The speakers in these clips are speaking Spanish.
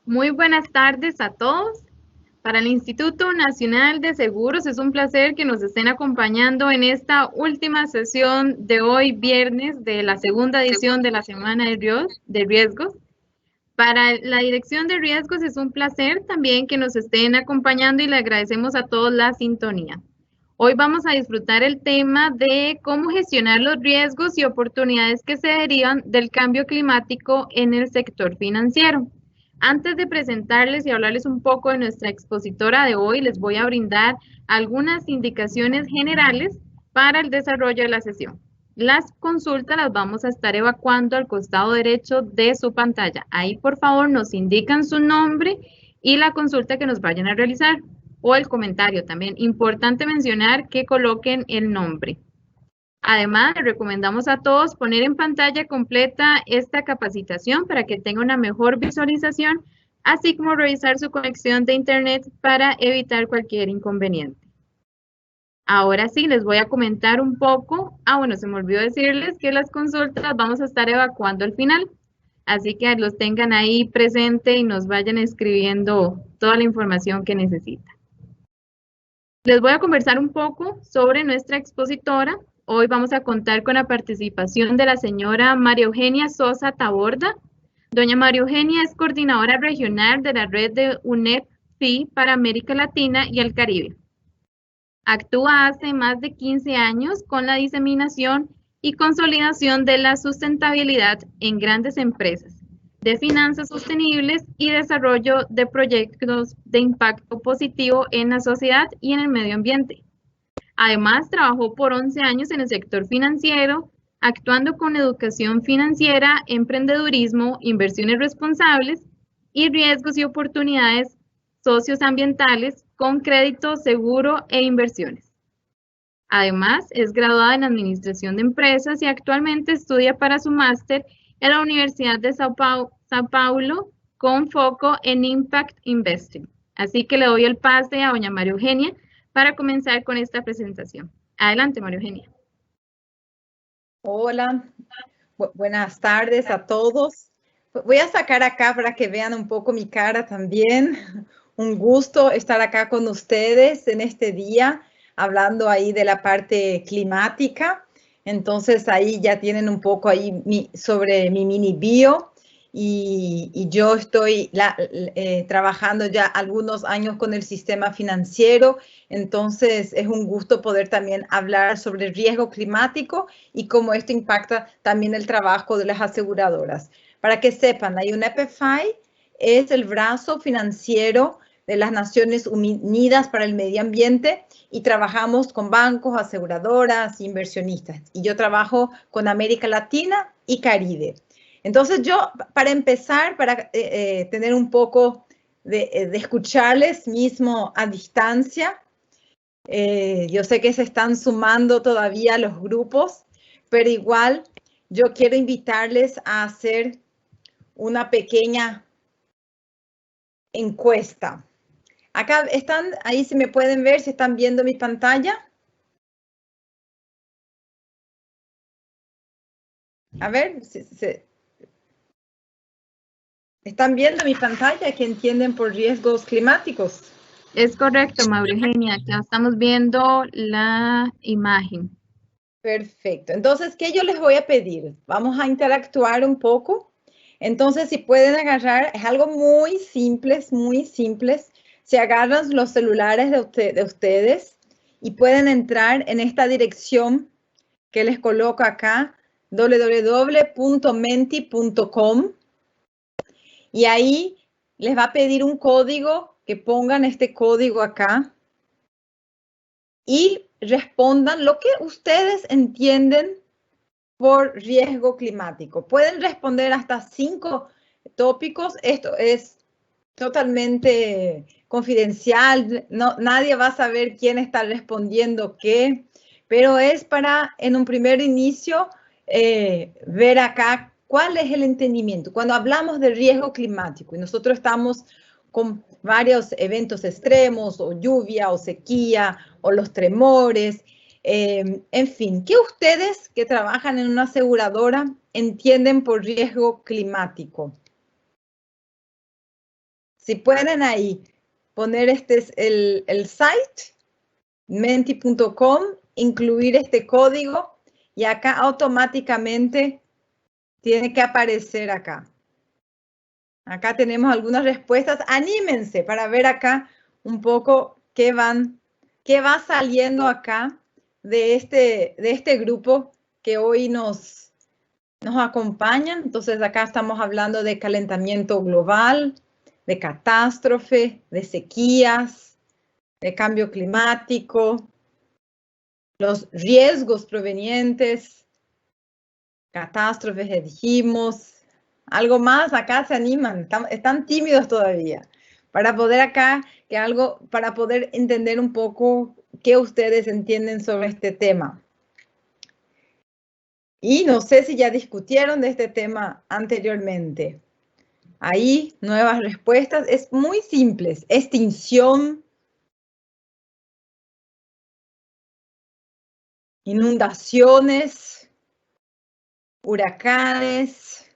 Muy buenas tardes a todos. Para el Instituto Nacional de Seguros es un placer que nos estén acompañando en esta última sesión de hoy viernes de la segunda edición de la Semana de Riesgos. Para la Dirección de Riesgos es un placer también que nos estén acompañando y le agradecemos a todos la sintonía. Hoy vamos a disfrutar el tema de cómo gestionar los riesgos y oportunidades que se derivan del cambio climático en el sector financiero. Antes de presentarles y hablarles un poco de nuestra expositora de hoy, les voy a brindar algunas indicaciones generales para el desarrollo de la sesión. Las consultas las vamos a estar evacuando al costado derecho de su pantalla. Ahí, por favor, nos indican su nombre y la consulta que nos vayan a realizar o el comentario también. Importante mencionar que coloquen el nombre. Además, les recomendamos a todos poner en pantalla completa esta capacitación para que tenga una mejor visualización, así como revisar su conexión de internet para evitar cualquier inconveniente. Ahora sí, les voy a comentar un poco. Bueno, se me olvidó decirles que las consultas las vamos a estar evacuando al final. Así que los tengan ahí presente y nos vayan escribiendo toda la información que necesitan. Les voy a conversar un poco sobre nuestra expositora. Hoy vamos a contar con la participación de la señora María Eugenia Sosa Taborda. Doña María Eugenia es coordinadora regional de la red de UNEP-FI para América Latina y el Caribe. Actúa hace más de 15 años con la diseminación y consolidación de la sustentabilidad en grandes empresas, de finanzas sostenibles y desarrollo de proyectos de impacto positivo en la sociedad y en el medio ambiente. Además, trabajó por 11 años en el sector financiero, actuando con educación financiera, emprendedurismo, inversiones responsables y riesgos y oportunidades socioambientales con crédito, seguro e inversiones. Además, es graduada en Administración de Empresas y actualmente estudia para su máster en la Universidad de Sao Paulo con foco en Impact Investing. Así que le doy el pase a doña María Eugenia para comenzar con esta presentación. Adelante, María Eugenia. Hola, buenas tardes a todos. Voy a sacar acá para que vean un poco mi cara también. Un gusto estar acá con ustedes en este día, hablando ahí de la parte climática. Entonces ahí ya tienen un poco ahí sobre mi mini bio. Y yo estoy trabajando ya algunos años con el sistema financiero, entonces es un gusto poder también hablar sobre el riesgo climático y cómo esto impacta también el trabajo de las aseguradoras. Para que sepan, la UNEP-FI es el brazo financiero de las Naciones Unidas para el Medio Ambiente y trabajamos con bancos, aseguradoras, inversionistas. Y yo trabajo con América Latina y Caribe. Entonces yo, para empezar, para tener un poco de escucharles mismo a distancia, yo sé que se están sumando todavía los grupos, pero igual yo quiero invitarles a hacer una pequeña encuesta. Acá están, ahí si me pueden ver, si están viendo mi pantalla. A ver, ¿están viendo mi pantalla? ¿Qué entienden por riesgos climáticos? Es correcto, María Eugenia, ya estamos viendo la imagen. Perfecto. Entonces, ¿qué yo les voy a pedir? Vamos a interactuar un poco. Entonces, si pueden agarrar, es algo muy simple, muy simple. Si agarran los celulares de ustedes y pueden entrar en esta dirección que les coloco acá, www.menti.com, y ahí les va a pedir un código, que pongan este código acá y respondan lo que ustedes entienden por riesgo climático. Pueden responder hasta 5 tópicos. Esto es totalmente confidencial. No, nadie va a saber quién está respondiendo qué, pero es para, en un primer inicio, ver acá cuál es el entendimiento. Cuando hablamos de riesgo climático y nosotros estamos con varios eventos extremos, o lluvia, o sequía, o los tremores, en fin, ¿qué ustedes que trabajan en una aseguradora entienden por riesgo climático? Si pueden ahí poner este es el site, menti.com, incluir este código y acá automáticamente tiene que aparecer acá. Acá tenemos algunas respuestas. Anímense para ver acá un poco qué va saliendo acá de este grupo que hoy nos acompañan. Entonces acá estamos hablando de calentamiento global, de catástrofe, de sequías, de cambio climático, los riesgos provenientes, catástrofes, dijimos. Algo más, acá se animan, están tímidos todavía. Para poder acá, para poder entender un poco qué ustedes entienden sobre este tema. Y no sé si ya discutieron de este tema anteriormente. Ahí, nuevas respuestas, es muy simple. Extinción, inundaciones, huracanes,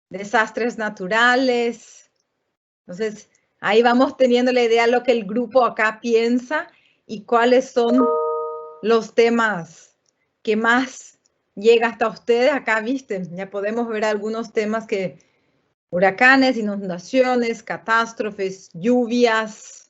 desastres naturales. Entonces, ahí vamos teniendo la idea de lo que el grupo acá piensa y cuáles son los temas que más llega hasta ustedes. Acá, viste, ya podemos ver algunos temas que huracanes, inundaciones, catástrofes, lluvias.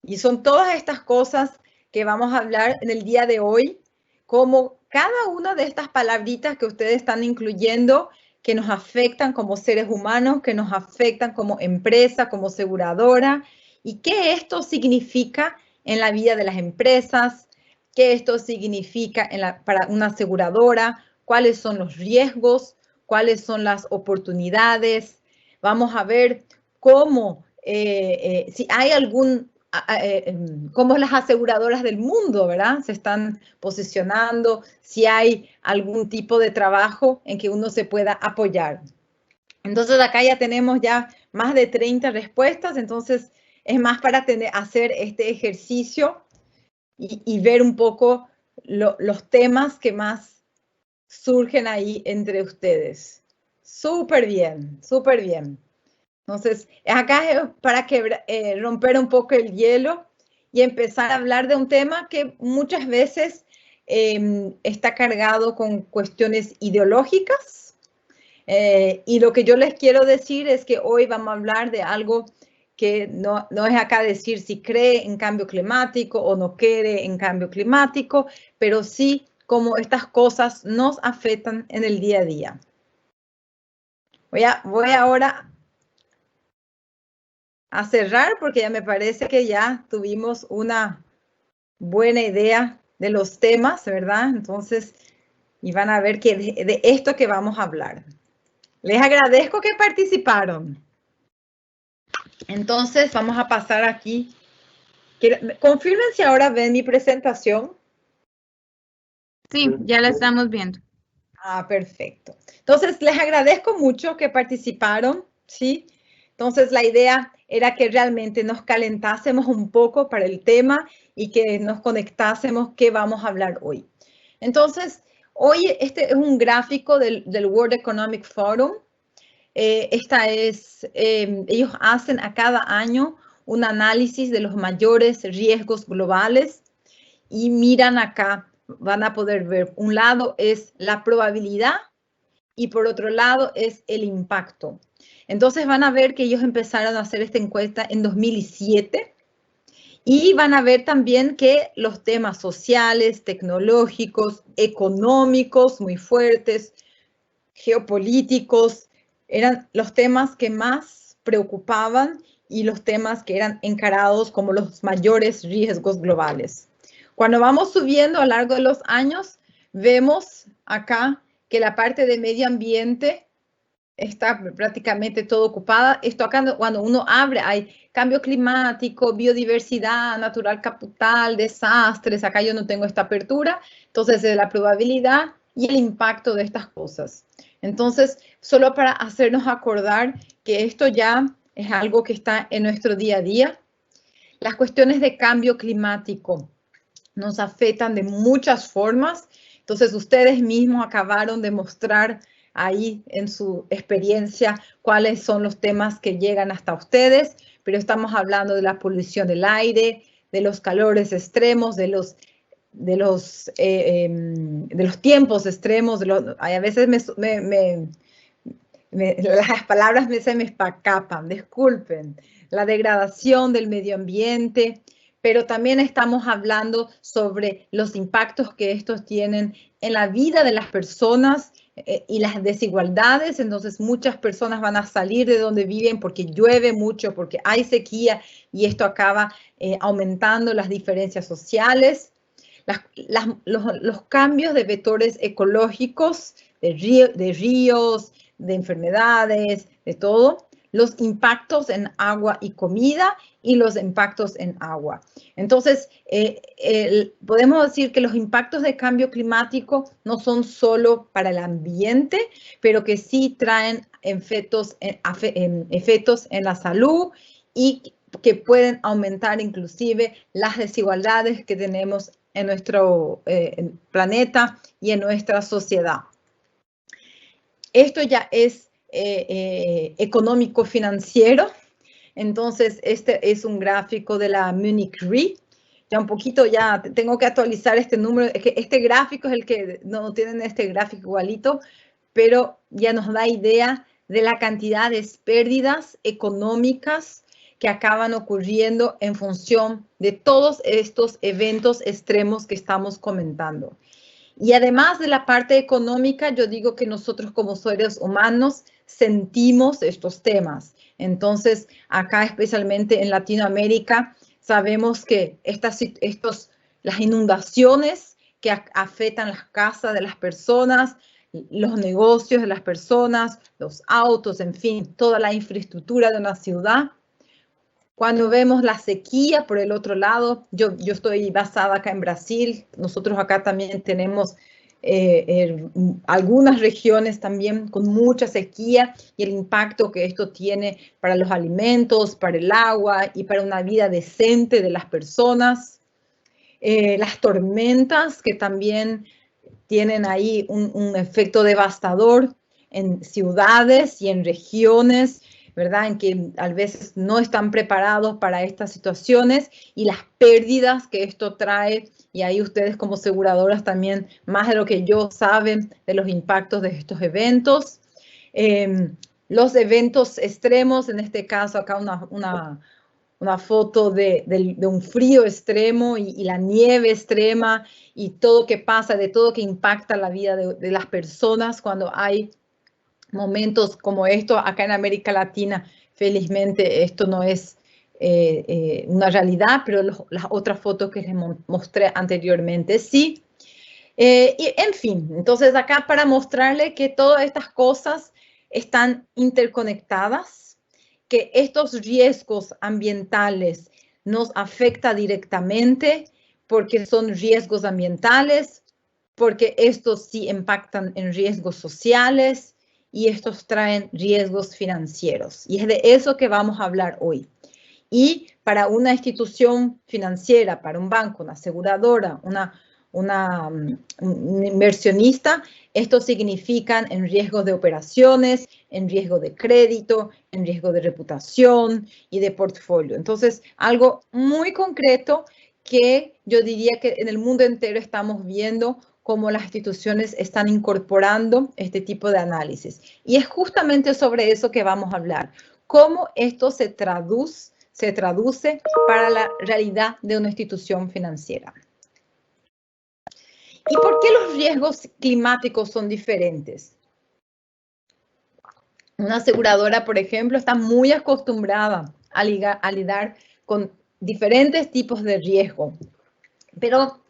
Y son todas estas cosas que vamos a hablar en el día de hoy, como cada una de estas palabritas que ustedes están incluyendo, que nos afectan como seres humanos, que nos afectan como empresa, como aseguradora, y qué esto significa en la vida de las empresas, qué esto significa para una aseguradora, cuáles son los riesgos, cuáles son las oportunidades. Vamos a ver cómo, si hay cómo las aseguradoras del mundo, ¿verdad? Se están posicionando, si hay algún tipo de trabajo en que uno se pueda apoyar. Entonces acá ya tenemos ya más de 30 respuestas, entonces es más para hacer este ejercicio y ver un poco los temas que más surgen ahí entre ustedes. Súper bien, súper bien. Entonces, acá es para romper un poco el hielo y empezar a hablar de un tema que muchas veces está cargado con cuestiones ideológicas. Y lo que yo les quiero decir es que hoy vamos a hablar de algo que no es acá decir si cree en cambio climático o no cree en cambio climático, pero sí cómo estas cosas nos afectan en el día a día. Voy ahora a cerrar porque ya me parece que ya tuvimos una buena idea de los temas, ¿verdad? Entonces, y van a ver que de esto que vamos a hablar. Les agradezco que participaron. Entonces, vamos a pasar aquí. Confirmen si ahora ven mi presentación. Sí, ya la estamos viendo. Ah, perfecto. Entonces, les agradezco mucho que participaron, ¿sí? Entonces, la idea era que realmente nos calentásemos un poco para el tema y que nos conectásemos qué vamos a hablar hoy. Entonces, hoy este es un gráfico del World Economic Forum. Ellos hacen a cada año un análisis de los mayores riesgos globales y miran acá, van a poder ver, un lado es la probabilidad y por otro lado es el impacto. Entonces van a ver que ellos empezaron a hacer esta encuesta en 2007 y van a ver también que los temas sociales, tecnológicos, económicos muy fuertes, geopolíticos, eran los temas que más preocupaban y los temas que eran encarados como los mayores riesgos globales. Cuando vamos subiendo a lo largo de los años, vemos acá que la parte de medio ambiente está prácticamente todo ocupada. Esto acá, cuando uno abre, hay cambio climático, biodiversidad, natural capital, desastres. Acá yo no tengo esta apertura. Entonces, es la probabilidad y el impacto de estas cosas. Entonces, solo para hacernos acordar que esto ya es algo que está en nuestro día a día. Las cuestiones de cambio climático nos afectan de muchas formas. Entonces, ustedes mismos acabaron de mostrar ahí en su experiencia cuáles son los temas que llegan hasta ustedes, pero estamos hablando de la polución del aire, de los calores extremos, de los tiempos extremos, a veces las palabras se me escapan, disculpen, la degradación del medio ambiente, pero también estamos hablando sobre los impactos que estos tienen en la vida de las personas y las desigualdades. Entonces muchas personas van a salir de donde viven porque llueve mucho, porque hay sequía y esto acaba aumentando las diferencias sociales. Los cambios de vectores ecológicos, de ríos, de enfermedades, de todo, los impactos en agua y comida y los impactos en agua. Entonces, podemos decir que los impactos de cambio climático no son solo para el ambiente, pero que sí traen efectos en la salud y que pueden aumentar inclusive las desigualdades que tenemos en nuestro planeta y en nuestra sociedad. Esto ya es económico-financiero. Entonces, este es un gráfico de la Munich Re. Ya un poquito, ya tengo que actualizar este número. Es que este gráfico es el que no tienen este gráfico igualito, pero ya nos da idea de la cantidad de pérdidas económicas que acaban ocurriendo en función de todos estos eventos extremos que estamos comentando. Y además de la parte económica, yo digo que nosotros como seres humanos sentimos estos temas. Entonces, acá especialmente en Latinoamérica, sabemos que las inundaciones que afectan las casas de las personas, los negocios de las personas, los autos, en fin, toda la infraestructura de una ciudad. Cuando vemos la sequía por el otro lado, yo estoy basada acá en Brasil, nosotros acá también tenemos algunas regiones también con mucha sequía y el impacto que esto tiene para los alimentos, para el agua y para una vida decente de las personas. Las tormentas que también tienen ahí un efecto devastador en ciudades y en regiones, ¿verdad? En que a veces no están preparados para estas situaciones y las pérdidas que esto trae. Y ahí ustedes como aseguradoras también, más de lo que yo saben de los impactos de estos eventos. Los eventos extremos, en este caso acá una foto de un frío extremo y la nieve extrema y todo que pasa, de todo que impacta la vida de las personas cuando hay momentos como esto. Acá en América Latina, felizmente, esto no es una realidad, pero las otras fotos que les mostré anteriormente, sí. Y en fin, entonces acá para mostrarle que todas estas cosas están interconectadas, que estos riesgos ambientales nos afectan directamente porque son riesgos ambientales, porque estos sí impactan en riesgos sociales, y estos traen riesgos financieros. Y es de eso que vamos a hablar hoy. Y para una institución financiera, para un banco, una aseguradora, un inversionista, esto significa en riesgo de operaciones, en riesgo de crédito, en riesgo de reputación y de portfolio. Entonces, algo muy concreto que yo diría que en el mundo entero estamos viendo cómo las instituciones están incorporando este tipo de análisis. Y es justamente sobre eso que vamos a hablar. Cómo esto se traduce para la realidad de una institución financiera. ¿Y por qué los riesgos climáticos son diferentes? Una aseguradora, por ejemplo, está muy acostumbrada a lidiar con diferentes tipos de riesgo. Pero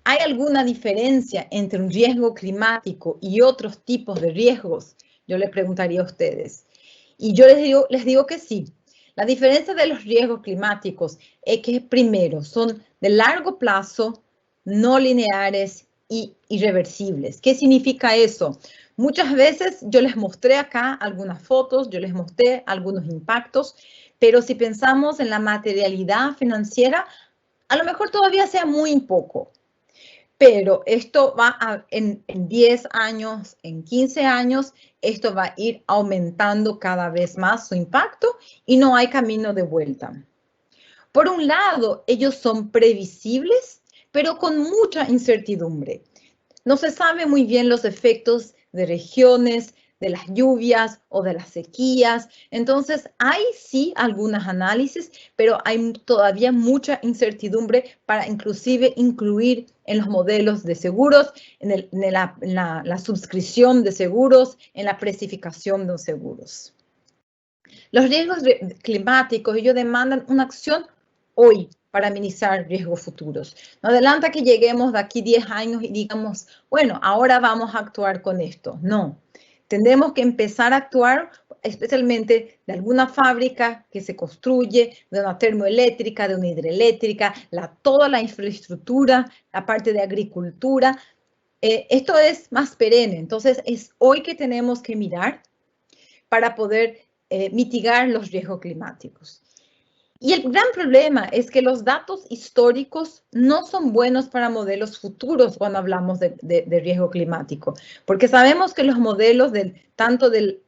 ¿hay alguna diferencia entre un riesgo climático y otros tipos de riesgos? Yo les preguntaría a ustedes. Y yo les digo que sí. La diferencia de los riesgos climáticos es que, primero, son de largo plazo, no lineares y irreversibles. ¿Qué significa eso? Muchas veces yo les mostré acá algunas fotos, yo les mostré algunos impactos, pero si pensamos en la materialidad financiera, a lo mejor todavía sea muy poco. pero esto va en 10 años, en 15 años, esto va a ir aumentando cada vez más su impacto y no hay camino de vuelta. Por un lado, ellos son previsibles, pero con mucha incertidumbre. No se sabe muy bien los efectos de regiones, de las lluvias o de las sequías. Entonces, hay sí algunos análisis, pero hay todavía mucha incertidumbre para inclusive incluir en los modelos de seguros, en la suscripción de seguros, en la precificación de los seguros. Los riesgos climáticos, ellos demandan una acción hoy para minimizar riesgos futuros. No adelanta que lleguemos de aquí 10 años y digamos, bueno, ahora vamos a actuar con esto. No, tendremos que empezar a actuar especialmente de alguna fábrica que se construye, de una termoeléctrica, de una hidroeléctrica, toda la infraestructura, la parte de agricultura. Esto es más perenne, entonces es hoy que tenemos que mirar para poder mitigar los riesgos climáticos. Y el gran problema es que los datos históricos no son buenos para modelos futuros cuando hablamos de riesgo climático, porque sabemos que los modelos tanto de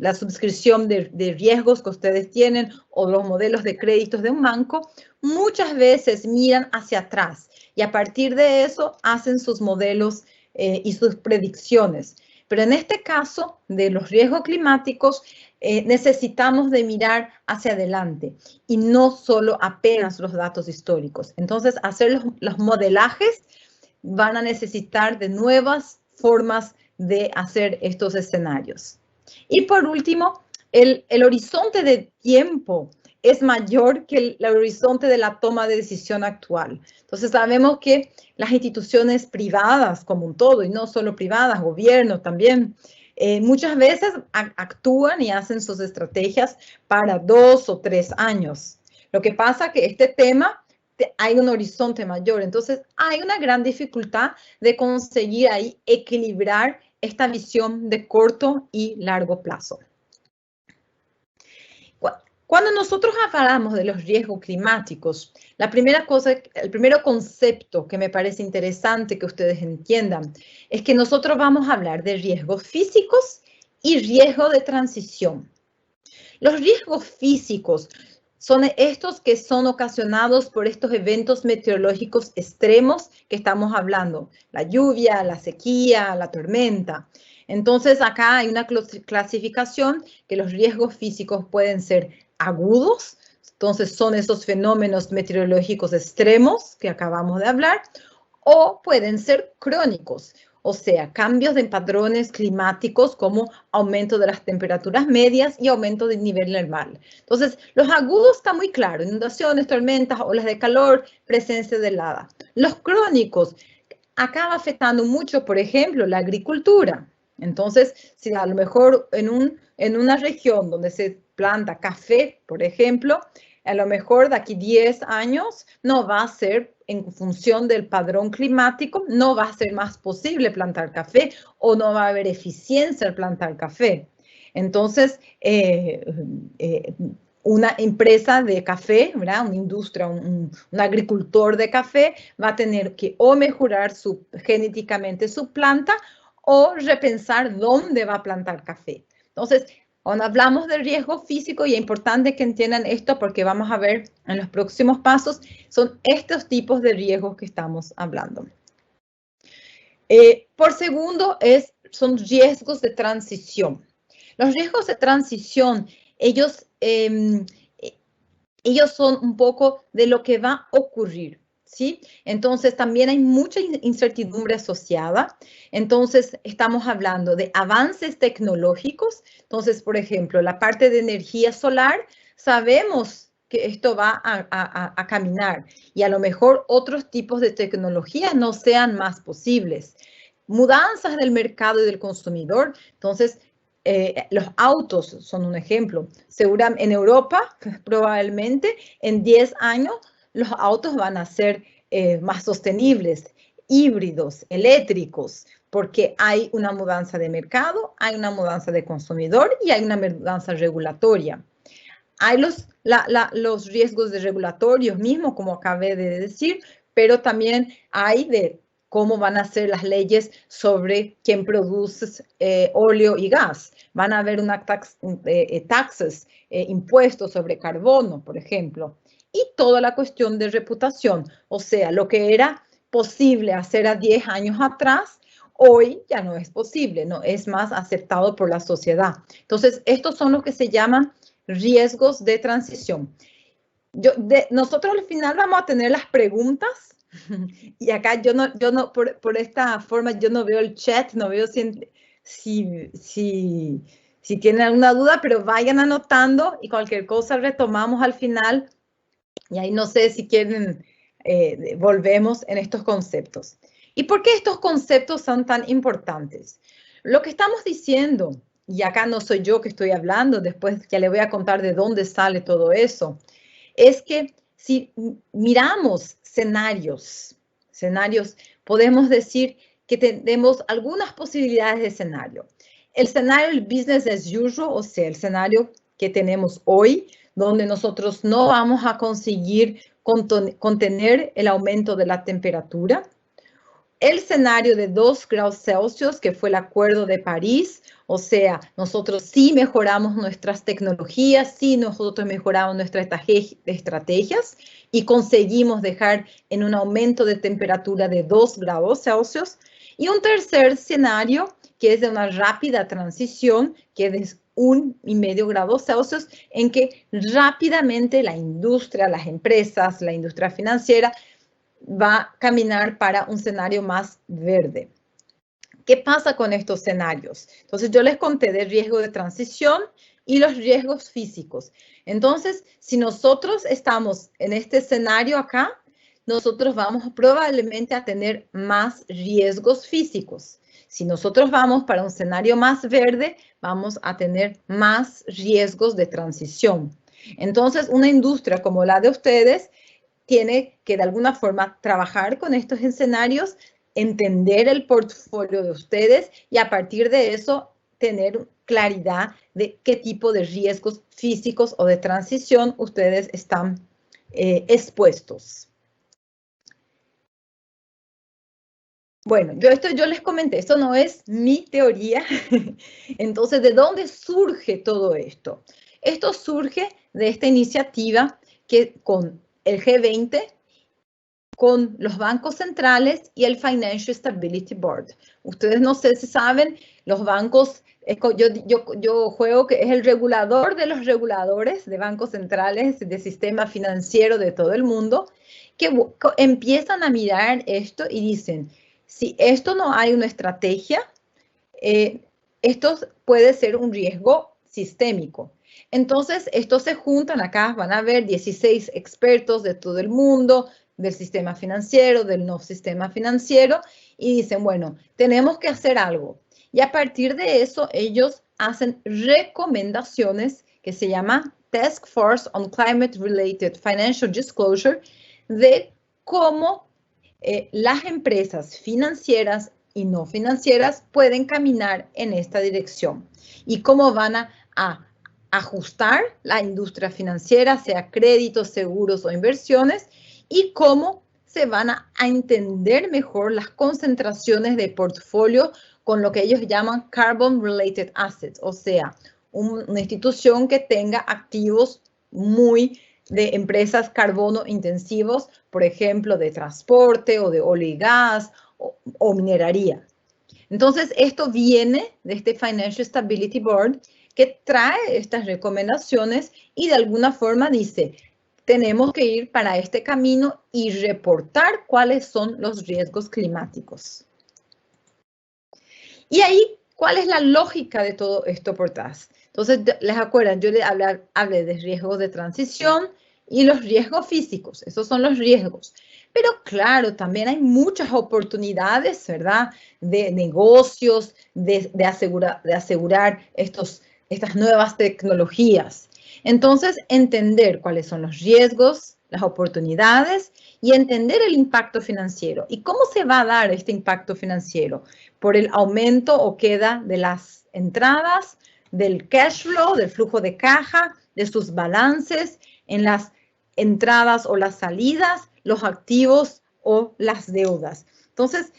la suscripción de riesgos que ustedes tienen o los modelos de créditos de un banco, muchas veces miran hacia atrás y a partir de eso hacen sus modelos y sus predicciones. Pero en este caso de los riesgos climáticos, necesitamos de mirar hacia adelante y no solo apenas los datos históricos. Entonces, hacer los modelajes van a necesitar de nuevas formas de hacer estos escenarios. Y por último, el horizonte de tiempo es mayor que el horizonte de la toma de decisión actual. Entonces, sabemos que las instituciones privadas como un todo, y no solo privadas, gobierno también, muchas veces actúan y hacen sus estrategias para 2 o 3 años. Lo que pasa es que este tema hay un horizonte mayor, entonces hay una gran dificultad de conseguir ahí equilibrar esta visión de corto y largo plazo. Cuando nosotros hablamos de los riesgos climáticos, la primera cosa, el primer concepto que me parece interesante que ustedes entiendan es que nosotros vamos a hablar de riesgos físicos y riesgo de transición. Los riesgos físicos son estos que son ocasionados por estos eventos meteorológicos extremos que estamos hablando, la lluvia, la sequía, la tormenta. Entonces, acá hay una clasificación que los riesgos físicos pueden ser agudos, entonces son esos fenómenos meteorológicos extremos que acabamos de hablar, o pueden ser crónicos, o sea, cambios de patrones climáticos como aumento de las temperaturas medias y aumento del nivel del mar. Entonces, los agudos están muy claros, inundaciones, tormentas, olas de calor, presencia de helada. Los crónicos acaba afectando mucho, por ejemplo, la agricultura. Entonces, si a lo mejor en una región donde se planta café, por ejemplo, a lo mejor de aquí 10 años no va a ser, en función del padrón climático, no va a ser más posible plantar café o no va a haber eficiencia al plantar café. Entonces, una empresa de café, ¿verdad? Una industria, un agricultor de café va a tener que o mejorar genéticamente su planta o repensar dónde va a plantar café. Entonces, cuando hablamos de riesgo físico, y es importante que entiendan esto porque vamos a ver en los próximos pasos, son estos tipos de riesgos que estamos hablando. Por segundo, son riesgos de transición. Los riesgos de transición, ellos son un poco de lo que va a ocurrir, ¿sí? Entonces, también hay mucha incertidumbre asociada. Entonces, estamos hablando de avances tecnológicos. Entonces, por ejemplo, la parte de energía solar, sabemos que esto va a caminar y a lo mejor otros tipos de tecnologías no sean más posibles. Mudanzas del mercado y del consumidor. Entonces, los autos son un ejemplo. Seguramente en Europa, probablemente en 10 años, los autos van a ser más sostenibles, híbridos, eléctricos, porque hay una mudanza de mercado, hay una mudanza de consumidor y hay una mudanza regulatoria. Hay los riesgos de regulatorios mismos, como acabé de decir, pero también hay de cómo van a ser las leyes sobre quién produce óleo y gas. Van a haber taxes, impuestos sobre carbono, por ejemplo. Y toda la cuestión de reputación, o sea, lo que era posible hacer a 10 años atrás, hoy ya no es posible, no es más aceptado por la sociedad. Entonces, estos son los que se llaman riesgos de transición. Nosotros al final vamos a tener las preguntas y acá yo no por esta forma yo no veo el chat, no veo si tienen alguna duda, pero vayan anotando y cualquier cosa retomamos al final y ahí no sé si quieren, volvemos en estos conceptos. ¿Y por qué estos conceptos son tan importantes? Lo que estamos diciendo, y acá no soy yo que estoy hablando, después ya le voy a contar de dónde sale todo eso, es que si miramos escenarios, podemos decir que tenemos algunas posibilidades de escenario. El escenario del business as usual, o sea, el escenario que tenemos hoy, donde nosotros no vamos a conseguir contener el aumento de la temperatura. El escenario de 2 grados Celsius, que fue el Acuerdo de París, o sea, nosotros sí mejoramos nuestras tecnologías, sí nosotros mejoramos nuestras estrategias y conseguimos dejar en un aumento de temperatura de 2 grados Celsius. Y un tercer escenario, que es de una rápida transición, que es 1,5 grados Celsius, en que rápidamente la industria, las empresas, la industria financiera va a caminar para un escenario más verde. ¿Qué pasa con estos escenarios? Entonces, yo les conté del riesgo de transición y los riesgos físicos. Entonces, si nosotros estamos en este escenario acá, nosotros vamos probablemente a tener más riesgos físicos. Si nosotros vamos para un escenario más verde, vamos a tener más riesgos de transición. Entonces, una industria como la de ustedes tiene que de alguna forma trabajar con estos escenarios, entender el portfolio de ustedes y a partir de eso tener claridad de qué tipo de riesgos físicos o de transición ustedes están expuestos. Bueno, yo les comenté, esto no es mi teoría. Entonces, ¿de dónde surge todo esto? Esto surge de esta iniciativa que con el G20, con los bancos centrales y el Financial Stability Board. Ustedes no sé si saben, los bancos, yo juego que es el regulador de los reguladores de bancos centrales, de sistema financiero de todo el mundo, que empiezan a mirar esto y dicen, si esto no hay una estrategia, esto puede ser un riesgo sistémico. Entonces, estos se juntan acá, van a ver 16 expertos de todo el mundo, del sistema financiero, del no sistema financiero, y dicen, bueno, tenemos que hacer algo. Y a partir de eso, ellos hacen recomendaciones que se llama Task Force on Climate Related Financial Disclosure, de cómo las empresas financieras y no financieras pueden caminar en esta dirección y cómo van a ajustar la industria financiera, sea créditos, seguros o inversiones, y cómo se van a entender mejor las concentraciones de portafolio con lo que ellos llaman Carbon Related Assets, o sea, una institución que tenga activos muy de empresas carbono intensivos, por ejemplo, de transporte o de óleo y gas o mineraría. Entonces, esto viene de este Financial Stability Board que trae estas recomendaciones y de alguna forma dice, tenemos que ir para este camino y reportar cuáles son los riesgos climáticos. Y ahí, ¿cuál es la lógica de todo esto por atrás? Entonces, ¿les acuerdan? Yo les hablé de riesgos de transición y los riesgos físicos. Esos son los riesgos. Pero claro, también hay muchas oportunidades, ¿verdad? De negocios, de asegurar estas nuevas tecnologías. Entonces, entender cuáles son los riesgos, las oportunidades y entender el impacto financiero. ¿Y cómo se va a dar este impacto financiero? Por el aumento o queda de las entradas, del cash flow, del flujo de caja, de sus balances, en las entradas o las salidas, los activos o las deudas. Entonces,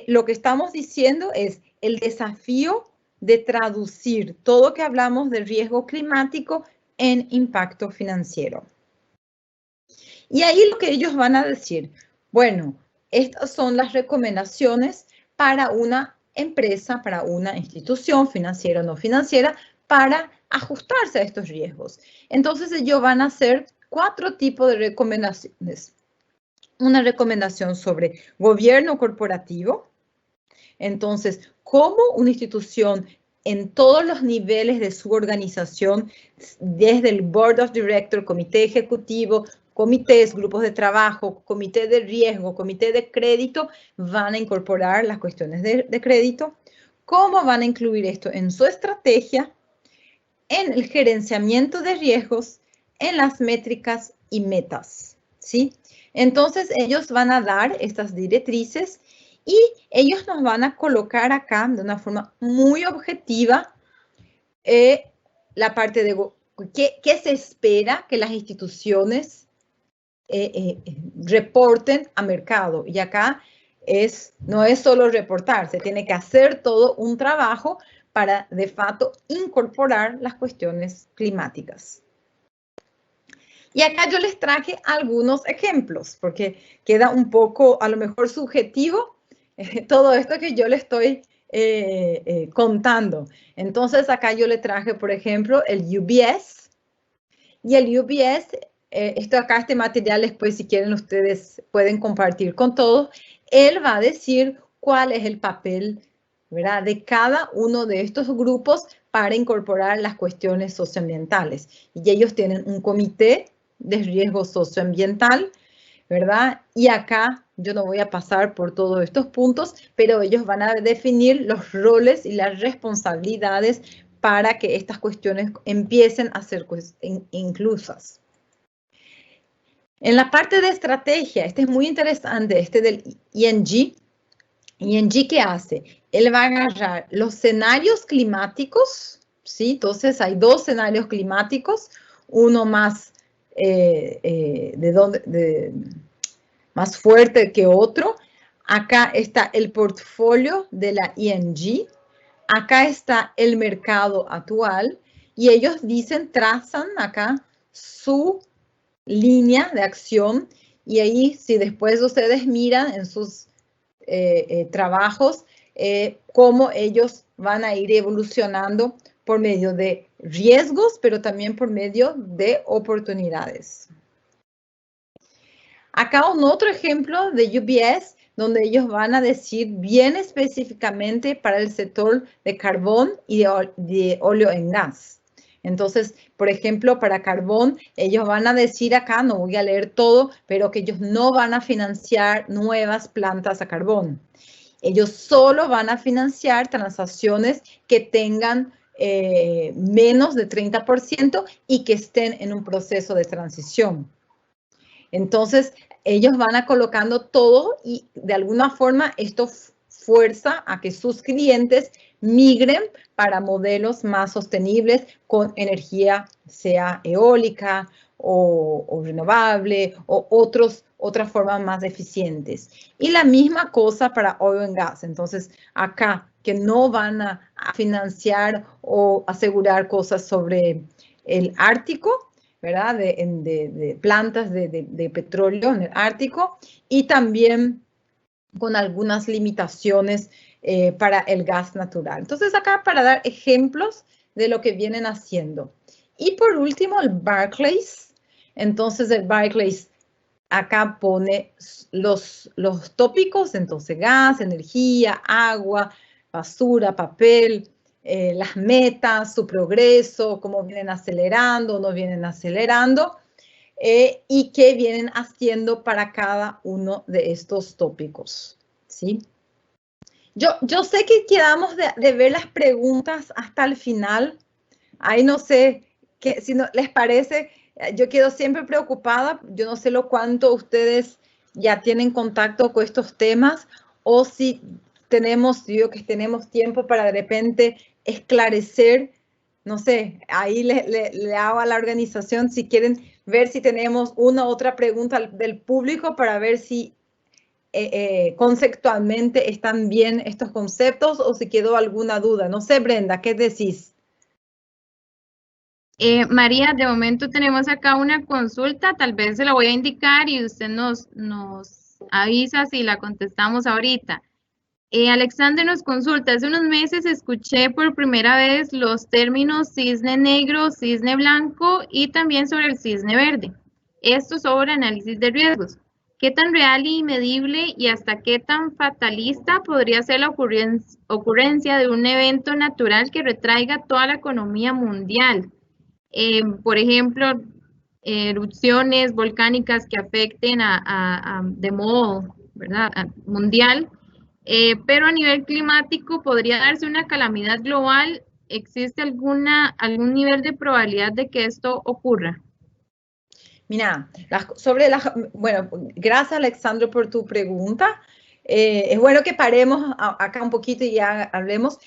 lo que estamos diciendo es el desafío de traducir todo lo que hablamos de riesgo climático en impacto financiero. Y ahí lo que ellos van a decir, bueno, estas son las recomendaciones para una empresa, para una institución financiera o no financiera, para ajustarse a estos riesgos. Entonces ellos van a hacer 4 tipos de recomendaciones. Una recomendación sobre gobierno corporativo. Entonces, cómo una institución en todos los niveles de su organización, desde el Board of Directors, comité ejecutivo, comités, grupos de trabajo, comité de riesgo, comité de crédito, van a incorporar las cuestiones de crédito. ¿Cómo van a incluir esto en su estrategia, en el gerenciamiento de riesgos, en las métricas y metas? ¿Sí? Entonces, ellos van a dar estas directrices y ellos nos van a colocar acá de una forma muy objetiva la parte de qué se espera que las instituciones reporten a mercado. Y acá no es solo reportar, se tiene que hacer todo un trabajo para de facto incorporar las cuestiones climáticas. Y acá yo les traje algunos ejemplos, porque queda un poco, a lo mejor, subjetivo todo esto que yo les estoy contando. Entonces, acá yo le traje, por ejemplo, el UBS. Y el UBS, este material después, si quieren, ustedes pueden compartir con todos. Él va a decir cuál es el papel, ¿verdad?, de cada uno de estos grupos para incorporar las cuestiones socioambientales. Y ellos tienen un comité de riesgo socioambiental, ¿verdad? Y acá yo no voy a pasar por todos estos puntos, pero ellos van a definir los roles y las responsabilidades para que estas cuestiones empiecen a ser inclusas. En la parte de estrategia, este es muy interesante, este del ING. ING, ¿qué hace? Él va a agarrar los escenarios climáticos, ¿sí? Entonces hay 2 escenarios climáticos, uno más más fuerte que otro. Acá está el portfolio de la ING. Acá está el mercado actual. Y ellos dicen, trazan acá su línea de acción. Y ahí, si después ustedes miran en sus trabajos, cómo ellos van a ir evolucionando por medio de riesgos, pero también por medio de oportunidades. Acá un otro ejemplo de UBS, donde ellos van a decir bien específicamente para el sector de carbón y de óleo en gas. Entonces, por ejemplo, para carbón, ellos van a decir acá, no voy a leer todo, pero que ellos no van a financiar nuevas plantas a carbón. Ellos solo van a financiar transacciones que tengan menos de 30% y que estén en un proceso de transición. Entonces, ellos van a colocando todo y de alguna forma esto fuerza a que sus clientes migren para modelos más sostenibles con energía, sea eólica o renovable o otras formas más eficientes. Y la misma cosa para oil and gas. Entonces, acá que no van a financiar o asegurar cosas sobre el Ártico, ¿verdad? De plantas de petróleo en el Ártico y también con algunas limitaciones para el gas natural. Entonces, acá para dar ejemplos de lo que vienen haciendo. Y por último, el Barclays. Entonces, el Barclays acá pone los tópicos, entonces gas, energía, agua, basura, papel, las metas, su progreso, cómo vienen acelerando, no vienen acelerando, y qué vienen haciendo para cada uno de estos tópicos, ¿sí? Yo sé que quedamos de ver las preguntas hasta el final. Ahí no sé, si no, les parece, yo quedo siempre preocupada. Yo no sé lo cuánto ustedes ya tienen contacto con estos temas o si tenemos tiempo para de repente esclarecer, no sé, ahí le hago a la organización si quieren ver si tenemos una u otra pregunta del público para ver si conceptualmente están bien estos conceptos o si quedó alguna duda. No sé, Brenda, ¿qué decís? María, de momento tenemos acá una consulta, tal vez se la voy a indicar y usted nos avisa si la contestamos ahorita. Alexander nos consulta, hace unos meses escuché por primera vez los términos cisne negro, cisne blanco y también sobre el cisne verde. Esto sobre análisis de riesgos. ¿Qué tan real y medible y hasta qué tan fatalista podría ser la ocurrencia de un evento natural que retraiga toda la economía mundial? Por ejemplo, erupciones volcánicas que afecten de modo, ¿verdad?, mundial, pero a nivel climático podría darse una calamidad global. ¿Existe algún nivel de probabilidad de que esto ocurra? Mira, bueno, gracias Alexandro por tu pregunta. Es bueno que paremos acá un poquito y ya hablemos.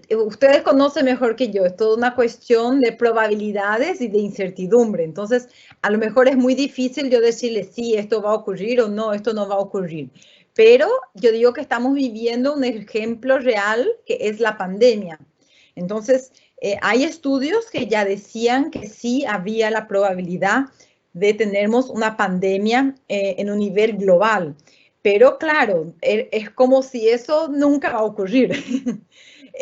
Ustedes conocen mejor que yo, es toda una cuestión de probabilidades y de incertidumbre. Entonces, a lo mejor es muy difícil yo decirles sí, esto va a ocurrir o no, esto no va a ocurrir. Pero yo digo que estamos viviendo un ejemplo real que es la pandemia. Entonces, hay estudios que ya decían que sí había la probabilidad de tener una pandemia en un nivel global. Pero claro, es como si eso nunca va a ocurrir.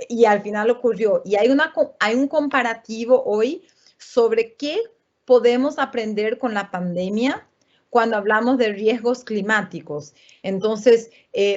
Y al final ocurrió. Y hay un comparativo hoy sobre qué podemos aprender con la pandemia cuando hablamos de riesgos climáticos. Entonces,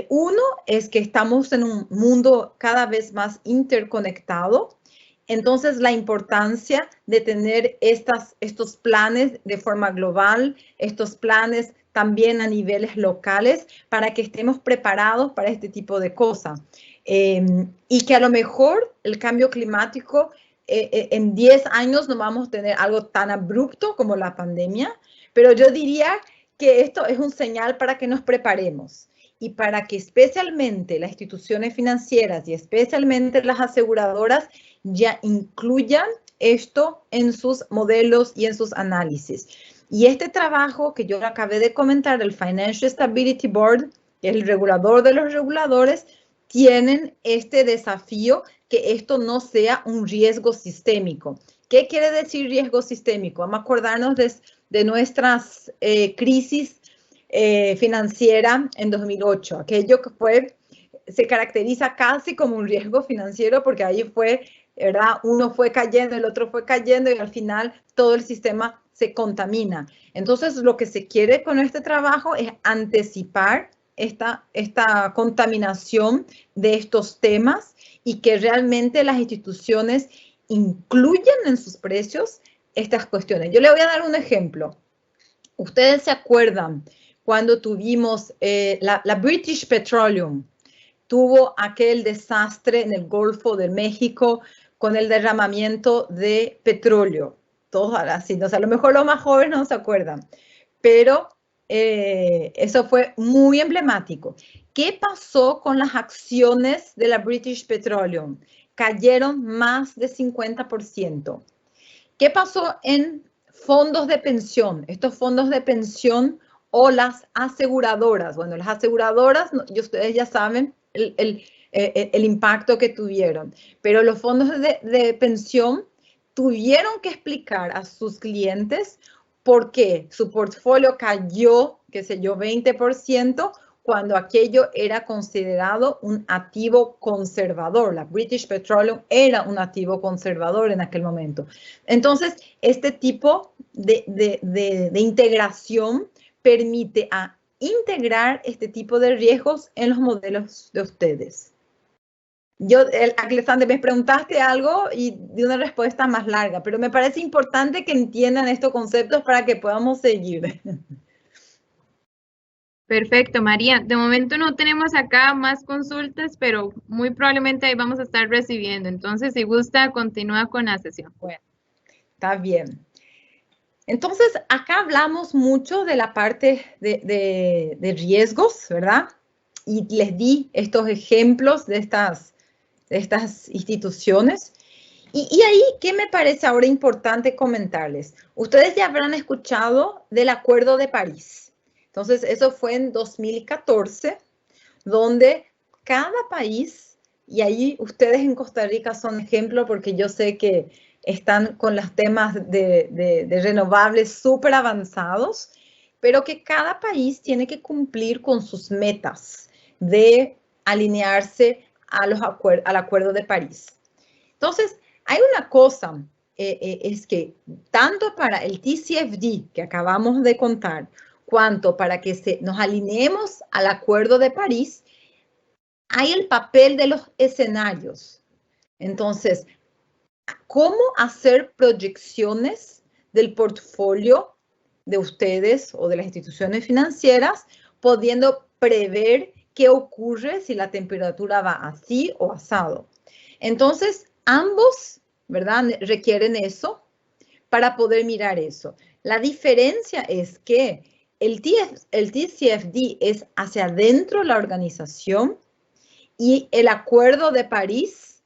uno es que estamos en un mundo cada vez más interconectado. Entonces, la importancia de tener estos planes de forma global, estos planes también a niveles locales, para que estemos preparados para este tipo de cosas. Y que a lo mejor el cambio climático, en 10 años no vamos a tener algo tan abrupto como la pandemia, pero yo diría que esto es un señal para que nos preparemos y para que especialmente las instituciones financieras y especialmente las aseguradoras ya incluyan esto en sus modelos y en sus análisis. Y este trabajo que yo acabé de comentar, el Financial Stability Board, que es el regulador de los reguladores, tienen este desafío que esto no sea un riesgo sistémico. ¿Qué quiere decir riesgo sistémico? Vamos a acordarnos de nuestras crisis financiera en 2008. Aquello que se caracteriza casi como un riesgo financiero porque ahí fue, ¿verdad? Uno fue cayendo, el otro fue cayendo y al final todo el sistema se contamina. Entonces, lo que se quiere con este trabajo es anticipar esta contaminación de estos temas y que realmente las instituciones incluyan en sus precios estas cuestiones. Yo le voy a dar un ejemplo. Ustedes se acuerdan cuando tuvimos la British Petroleum, tuvo aquel desastre en el Golfo de México con el derramamiento de petróleo. Todos así, o sea, a lo mejor los más jóvenes no se acuerdan, pero eso fue muy emblemático. ¿Qué pasó con las acciones de la British Petroleum? Cayeron más de 50%. ¿Qué pasó en fondos de pensión? Estos fondos de pensión o las aseguradoras. Bueno, las aseguradoras, ustedes ya saben el impacto que tuvieron, pero los fondos de pensión tuvieron que explicar a sus clientes por qué su portfolio cayó, qué sé yo, 20%, cuando aquello era considerado un activo conservador. La British Petroleum era un activo conservador en aquel momento. Entonces, este tipo de integración permite integrar este tipo de riesgos en los modelos de ustedes. Alexander, me preguntaste algo y di una respuesta más larga, pero me parece importante que entiendan estos conceptos para que podamos seguir. Perfecto, María. De momento no tenemos acá más consultas, pero muy probablemente ahí vamos a estar recibiendo. Entonces, si gusta, continúa con la sesión. Bueno, está bien. Entonces, acá hablamos mucho de la parte de riesgos, ¿verdad? Y les di estos ejemplos de estas instituciones. Y ahí, ¿qué me parece ahora importante comentarles? Ustedes ya habrán escuchado del Acuerdo de París. Entonces, eso fue en 2014, donde cada país, y ahí ustedes en Costa Rica son ejemplo porque yo sé que están con los temas de renovables súper avanzados, pero que cada país tiene que cumplir con sus metas de alinearse al Acuerdo de París. Entonces, hay una cosa, es que tanto para el TCFD que acabamos de contar, cuanto para que nos alineemos al Acuerdo de París, hay el papel de los escenarios. Entonces, ¿cómo hacer proyecciones del portfolio de ustedes o de las instituciones financieras, pudiendo prever qué ocurre si la temperatura va así o asado? Entonces, ambos, ¿verdad?, requieren eso para poder mirar eso. La diferencia es que el TCFD es hacia adentro de la organización y el Acuerdo de París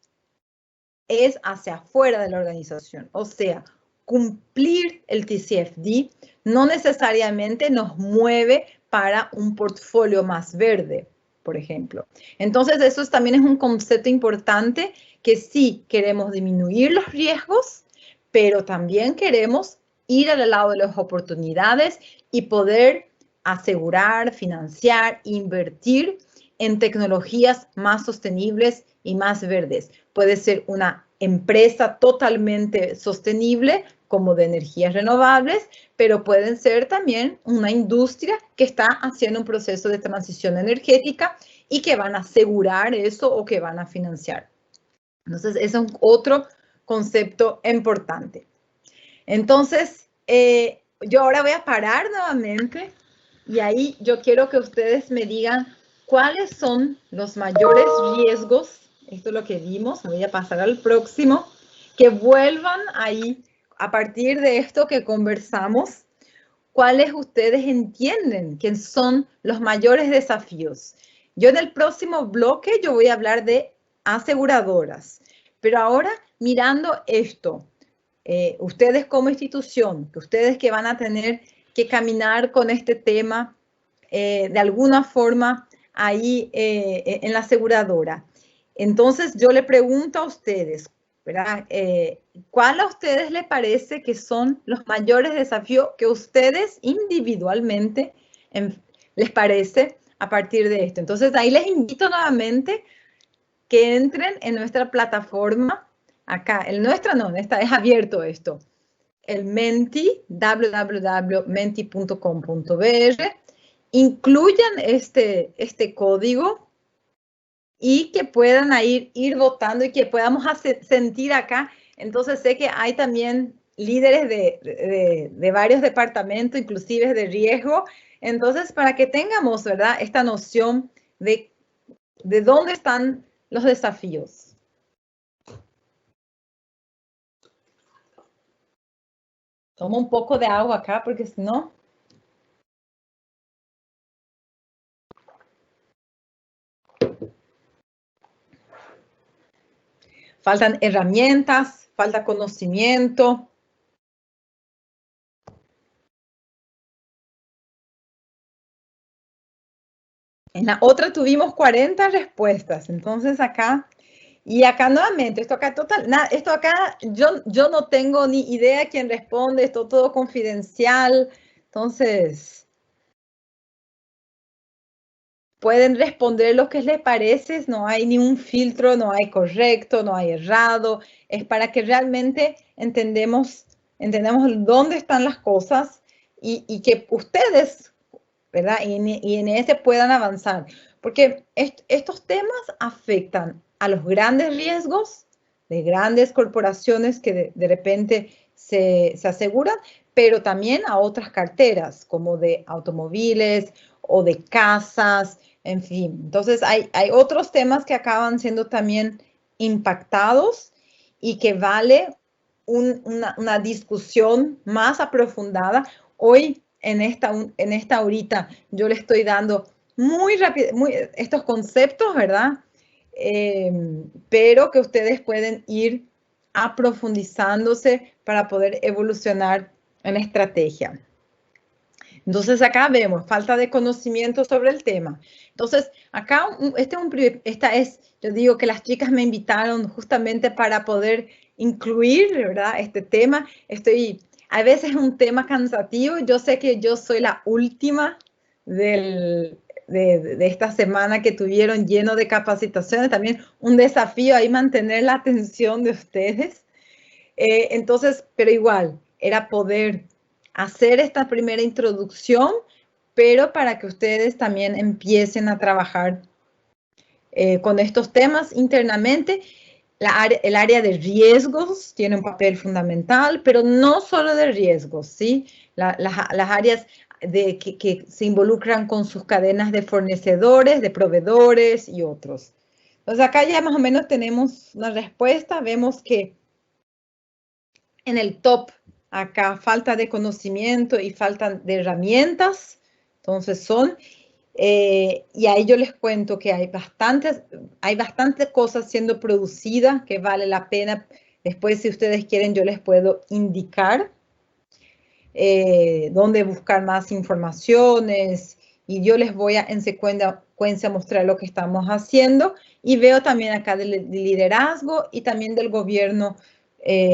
es hacia afuera de la organización. O sea, cumplir el TCFD no necesariamente nos mueve para un portfolio más verde, por ejemplo. Entonces, eso también es un concepto importante, que sí queremos disminuir los riesgos, pero también queremos ir al lado de las oportunidades y poder asegurar, financiar, invertir en tecnologías más sostenibles y más verdes. Puede ser una empresa totalmente sostenible, como de energías renovables, pero pueden ser también una industria que está haciendo un proceso de transición energética y que van a asegurar eso o que van a financiar. Entonces, ese es otro concepto importante. Entonces, yo ahora voy a parar nuevamente y ahí yo quiero que ustedes me digan cuáles son los mayores riesgos. Esto es lo que vimos. Voy a pasar al próximo. Que vuelvan ahí a partir de esto que conversamos. ¿Cuáles ustedes entienden que son los mayores desafíos? Yo en el próximo bloque yo voy a hablar de aseguradoras. Pero ahora, mirando esto, ustedes como institución, que ustedes que van a tener que caminar con este tema de alguna forma ahí en la aseguradora. Entonces yo le pregunto a ustedes, ¿verdad? ¿Cuál a ustedes les parece que son los mayores desafíos que ustedes individualmente les parece a partir de esto? Entonces ahí les invito nuevamente que entren en nuestra plataforma. Acá, el nuestra no, esta es abierto esto. El Menti, www.menti.com.br. Incluyan este código y que puedan ir votando y que podamos sentir acá. Entonces sé que hay también líderes de varios departamentos, inclusive de riesgo. Entonces, para que tengamos, ¿verdad?, esta noción de dónde están los desafíos. Tomo un poco de agua acá porque si no... Faltan herramientas, falta conocimiento. En la otra tuvimos 40 respuestas, entonces acá, y acá nuevamente, esto acá total, nada, esto acá yo no tengo ni idea quién responde, esto todo confidencial, entonces pueden responder lo que les parece, no hay ni un filtro, no hay correcto, no hay errado, es para que realmente entendemos dónde están las cosas y que ustedes, ¿verdad?, y en ese puedan avanzar, porque estos temas afectan a los grandes riesgos de grandes corporaciones que de repente se aseguran, pero también a otras carteras, como de automóviles o de casas, en fin. Entonces, hay otros temas que acaban siendo también impactados y que vale una discusión más aprofundada. Hoy, en esta horita, yo le estoy dando muy rápido estos conceptos, ¿verdad? Pero que ustedes pueden ir aprofundizándose para poder evolucionar en estrategia. Entonces acá vemos falta de conocimiento sobre el tema. Entonces acá yo digo que las chicas me invitaron justamente para poder incluir, ¿verdad?, este tema. A veces es un tema cansativo. Yo sé que yo soy la última de esta semana que tuvieron lleno de capacitaciones. También un desafío ahí mantener la atención de ustedes. Entonces, pero igual, era poder hacer esta primera introducción, pero para que ustedes también empiecen a trabajar con estos temas internamente. El área de riesgos tiene un papel fundamental, pero no solo de riesgos, ¿sí? Las áreas que se involucran con sus cadenas de fornecedores, de proveedores y otros. Entonces acá ya más o menos tenemos una respuesta. Vemos que en el top, acá falta de conocimiento y falta de herramientas. Entonces y ahí yo les cuento que hay bastantes cosas siendo producidas que vale la pena. Después, si ustedes quieren, yo les puedo indicar dónde buscar más informaciones, y yo les voy en secuencia mostrar lo que estamos haciendo. Y veo también acá del liderazgo y también del gobierno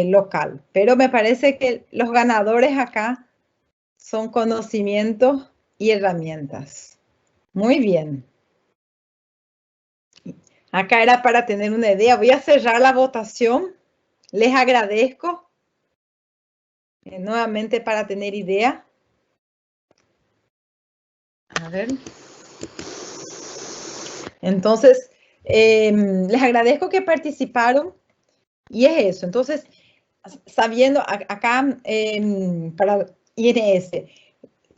local. Pero me parece que los ganadores acá son conocimientos y herramientas. Muy bien. Acá era para tener una idea. Voy a cerrar la votación. Les agradezco nuevamente para tener idea. A ver. Entonces, les agradezco que participaron. Y es eso. Entonces, sabiendo acá para INS,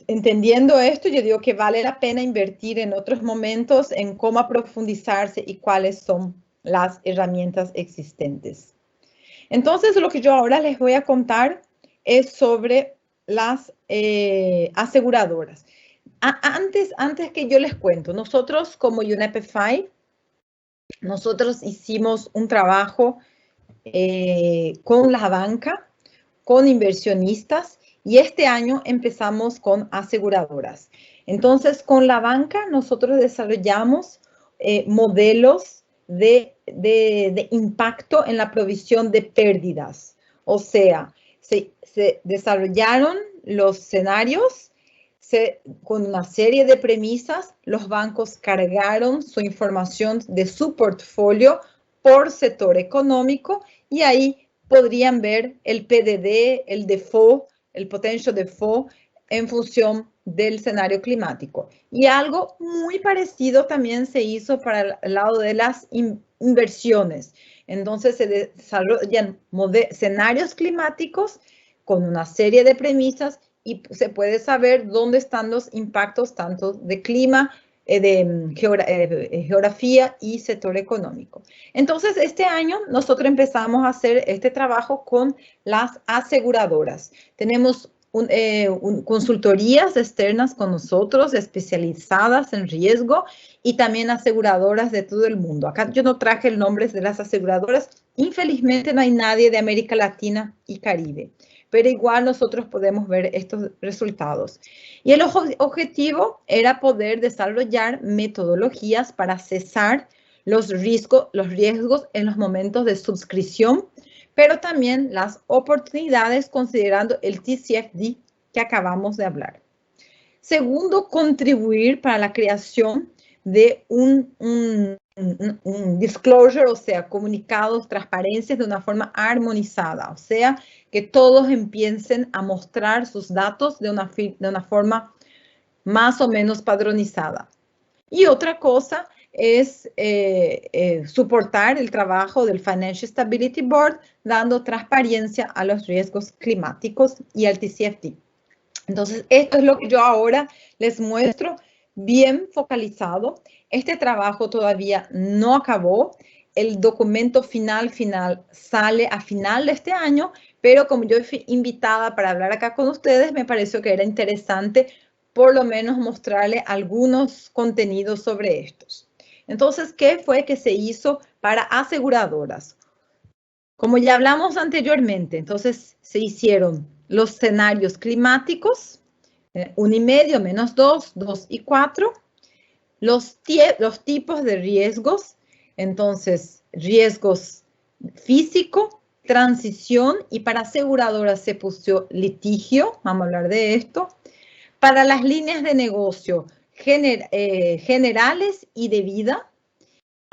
entendiendo esto, yo digo que vale la pena invertir en otros momentos en cómo profundizarse y cuáles son las herramientas existentes. Entonces, lo que yo ahora les voy a contar es sobre las aseguradoras. Antes que yo les cuento, nosotros como UNEP-FI, nosotros hicimos un trabajo con la banca, con inversionistas, y este año empezamos con aseguradoras. Entonces, con la banca nosotros desarrollamos modelos de impacto en la provisión de pérdidas. O sea, se desarrollaron los escenarios, con una serie de premisas, los bancos cargaron su información de su portfolio por sector económico, y ahí podrían ver el PDD, el default, el potential default en función del escenario climático. Y algo muy parecido también se hizo para el lado de las inversiones. Entonces se desarrollan escenarios climáticos con una serie de premisas, y se puede saber dónde están los impactos tanto de clima, de geografía y sector económico. Entonces, este año nosotros empezamos a hacer este trabajo con las aseguradoras. Tenemos consultorías externas con nosotros, especializadas en riesgo, y también aseguradoras de todo el mundo. Acá yo no traje el nombre de las aseguradoras. Infelizmente no hay nadie de América Latina y Caribe, pero igual nosotros podemos ver estos resultados. Y el objetivo era poder desarrollar metodologías para cesar los riesgos en los momentos de suscripción, pero también las oportunidades considerando el TCFD que acabamos de hablar. Segundo, contribuir para la creación de un disclosure, o sea, comunicados, transparencias de una forma armonizada, o sea, que todos empiecen a mostrar sus datos de una forma más o menos padronizada. Y otra cosa es soportar el trabajo del Financial Stability Board, dando transparencia a los riesgos climáticos y al TCFD. Entonces, esto es lo que yo ahora les muestro, bien focalizado. Este trabajo todavía no acabó. El documento final sale a final de este año, pero como yo fui invitada para hablar acá con ustedes, me pareció que era interesante por lo menos mostrarle algunos contenidos sobre estos. Entonces, ¿qué fue que se hizo para aseguradoras? Como ya hablamos anteriormente, entonces se hicieron los escenarios climáticos. 1,5, -2, 2 y 4. Los tipos de riesgos, entonces, riesgos físico, transición, y para aseguradoras se puso litigio, vamos a hablar de esto. Para las líneas de negocio generales y de vida,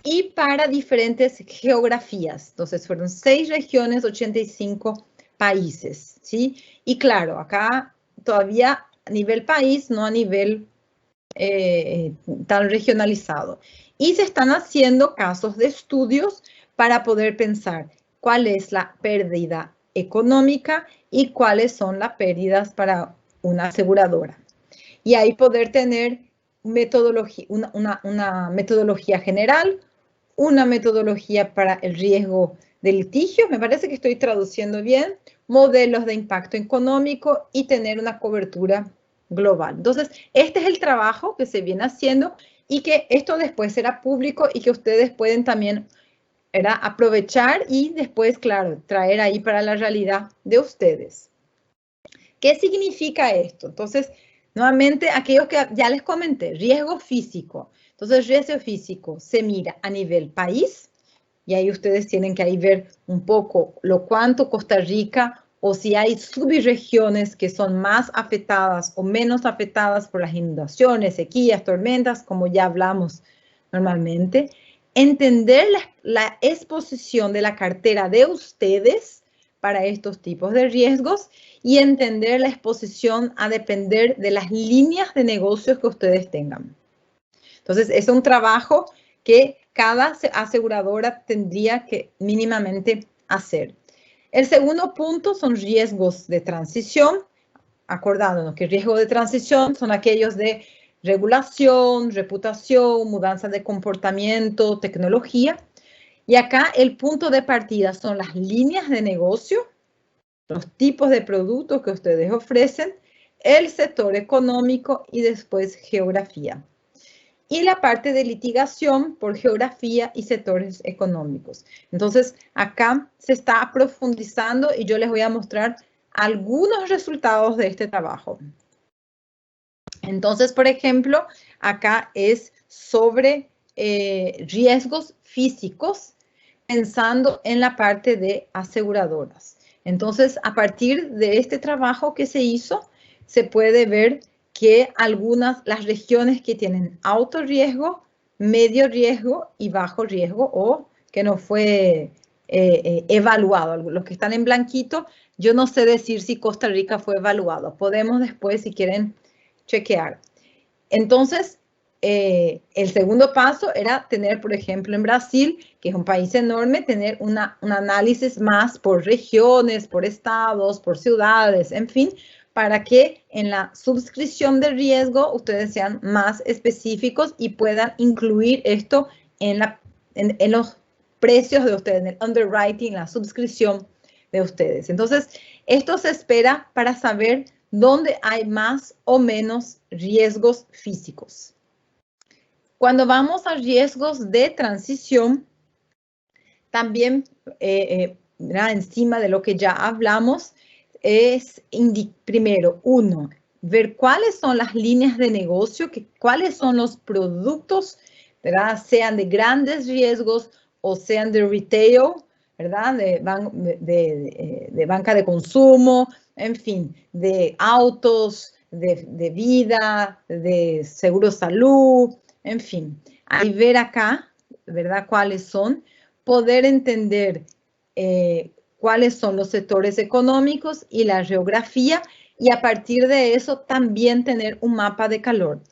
y para diferentes geografías. Entonces, fueron 6 regiones, 85 países, ¿sí? Y claro, acá todavía a nivel país, no a nivel tan regionalizado. Y se están haciendo casos de estudios para poder pensar cuál es la pérdida económica y cuáles son las pérdidas para una aseguradora. Y ahí poder tener metodología, una metodología general, una metodología para el riesgo de litigio, me parece que estoy traduciendo bien, modelos de impacto económico y tener una cobertura global. Entonces, este es el trabajo que se viene haciendo y que esto después será público y que ustedes pueden también aprovechar y después, claro, traer ahí para la realidad de ustedes. ¿Qué significa esto? Entonces, nuevamente, aquellos que ya les comenté, riesgo físico. Entonces, riesgo físico se mira a nivel país y ahí ustedes tienen que ahí ver un poco lo cuánto Costa Rica o si hay subregiones que son más afectadas o menos afectadas por las inundaciones, sequías, tormentas, como ya hablamos normalmente. Entender la exposición de la cartera de ustedes para estos tipos de riesgos y entender la exposición a depender de las líneas de negocios que ustedes tengan. Entonces, es un trabajo que cada aseguradora tendría que mínimamente hacer. El segundo punto son riesgos de transición, acordándonos que riesgos de transición son aquellos de regulación, reputación, mudanza de comportamiento, tecnología. Y acá el punto de partida son las líneas de negocio, los tipos de productos que ustedes ofrecen, el sector económico y después geografía. Y la parte de litigación por geografía y sectores económicos. Entonces, acá se está profundizando y yo les voy a mostrar algunos resultados de este trabajo. Entonces, por ejemplo, acá es sobre riesgos físicos, pensando en la parte de aseguradoras. Entonces, a partir de este trabajo que se hizo, se puede ver que las regiones que tienen alto riesgo, medio riesgo y bajo riesgo, o que no fue evaluado, los que están en blanquito, yo no sé decir si Costa Rica fue evaluado. Podemos después, si quieren, chequear. Entonces, el segundo paso era tener, por ejemplo, en Brasil, que es un país enorme, tener un análisis más por regiones, por estados, por ciudades, en fin, para que en la suscripción de riesgo ustedes sean más específicos y puedan incluir esto en los precios de ustedes, en el underwriting, la suscripción de ustedes. Entonces, esto se espera para saber dónde hay más o menos riesgos físicos. Cuando vamos a riesgos de transición, también encima de lo que ya hablamos, es primero, ver cuáles son las líneas de negocio, cuáles son los productos, ¿verdad? Sean de grandes riesgos o sean de retail, ¿verdad? De banca de consumo, en fin, de autos, de vida, de seguro salud, en fin. Ahí ver acá, ¿verdad? Cuáles son, poder entender cuáles son los sectores económicos y la geografía, y a partir de eso también tener un mapa de calor.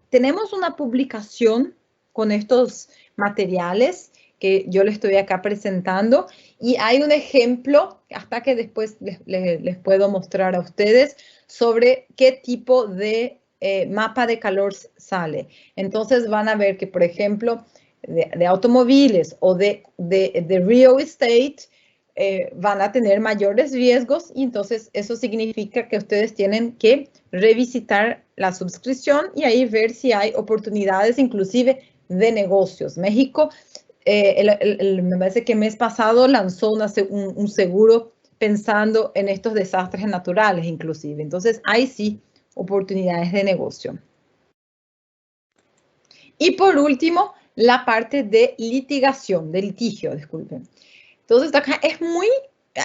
Tenemos una publicación con estos materiales que yo les estoy acá presentando, y hay un ejemplo, hasta que después les puedo mostrar a ustedes, sobre qué tipo de mapa de calor sale. Entonces van a ver que, por ejemplo, de automóviles o de real estate, van a tener mayores riesgos, y entonces eso significa que ustedes tienen que revisitar la suscripción y ahí ver si hay oportunidades inclusive de negocios. México, me parece que el mes pasado lanzó un seguro pensando en estos desastres naturales inclusive. Entonces, ahí sí oportunidades de negocio. Y por último, la parte de litigación, de litigio, disculpen. Entonces, acá es muy...